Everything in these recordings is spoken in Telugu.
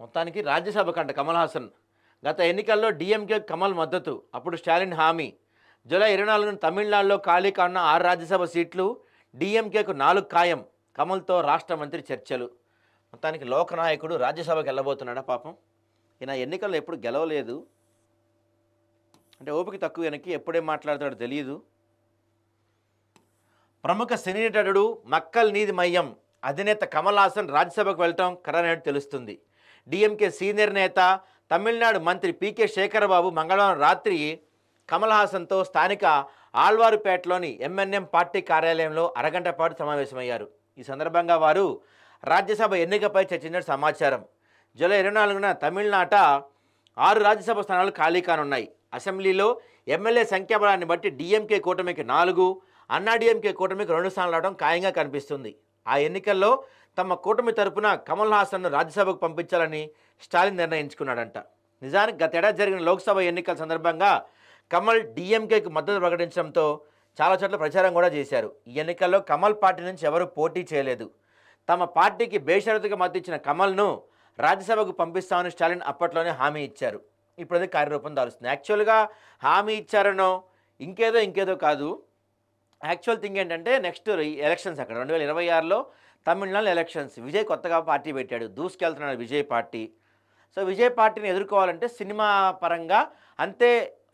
మొత్తానికి రాజ్యసభకంట కమల్ హాసన్. గత ఎన్నికల్లో డీఎంకే కమల్ మద్దతు. అప్పుడు స్టాలిన్ హామీ. జూలై 24న తమిళనాడులో ఖాళీ కానున్న 6 రాజ్యసభ సీట్లు. డీఎంకేకు 4 ఖాయం. కమల్తో రాష్ట్ర మంత్రి చర్చలు. మొత్తానికి లోకనాయకుడు రాజ్యసభకు వెళ్ళబోతున్నాడా పాపం. ఈయన ఎన్నికల్లో ఎప్పుడు గెలవలేదు. అంటే ఓపిక తక్కువ ఈయనకి, ఎప్పుడేం మాట్లాడతాడో తెలియదు. ప్రముఖ సినీ నటుడు మక్కల్ నీది మయ్యం అధినేత కమల్ హాసన్ రాజ్యసభకు వెళ్ళటం ఖరారైనట్టు తెలుస్తుంది. డీఎంకే సీనియర్ నేత తమిళనాడు మంత్రి పీకే శేఖరబాబు మంగళవారం రాత్రి కమల్ హాసన్తో స్థానిక ఆళ్వారుపేటలోని ఎంఎన్ఎం పార్టీ కార్యాలయంలో అరగంట పాటు సమావేశమయ్యారు. ఈ సందర్భంగా వారు రాజ్యసభ ఎన్నికపై చర్చించిన సమాచారం. జూలై 24న తమిళనాట 6 రాజ్యసభ స్థానాలు ఖాళీ కానున్నాయి. అసెంబ్లీలో ఎమ్మెల్యే సంఖ్యాబలాన్ని బట్టి డీఎంకే కూటమికి 4, అన్నాడీఎంకే కూటమికి 2 స్థానాలు రావడం ఖాయంగా కనిపిస్తుంది. ఆ ఎన్నికల్లో తమ కూటమి తరపున కమల్ హాసన్ను రాజ్యసభకు పంపించాలని స్టాలిన్ నిర్ణయించుకున్నాడంట. నిజానికి గతేడాది జరిగిన లోక్సభ ఎన్నికల సందర్భంగా కమల్ డీఎంకేకు మద్దతు ప్రకటించడంతో చాలా చోట్ల ప్రచారం కూడా చేశారు. ఈ ఎన్నికల్లో కమల్ పార్టీ నుంచి ఎవరూ పోటీ చేయలేదు. తమ పార్టీకి బేషరతుగా మద్దతు ఇచ్చిన కమల్ను రాజ్యసభకు పంపిస్తామని స్టాలిన్ అప్పట్లోనే హామీ ఇచ్చారు. ఇప్పుడు అది కార్యరూపం దాలుస్తుంది. యాక్చువల్గా హామీ ఇచ్చారనో ఇంకేదో కాదు. యాక్చువల్ థింగ్ ఏంటంటే నెక్స్ట్ ఎలక్షన్స్ అక్కడ 2026లో తమిళనాడు ఎలక్షన్స్. విజయ్ కొత్తగా పార్టీ పెట్టాడు, దూసుకెళ్తున్నాడు విజయ్ పార్టీ. సో విజయ్ పార్టీని ఎదుర్కోవాలంటే సినిమా పరంగా అంతే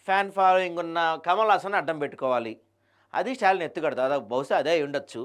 ఫ్యాన్ ఫాలోయింగ్ ఉన్న కమల్ హాసన్ అడ్డం పెట్టుకోవాలి. అది స్టాలిన్ ఎత్తుగడ, దాదాపు బహుశా అదే ఉండొచ్చు.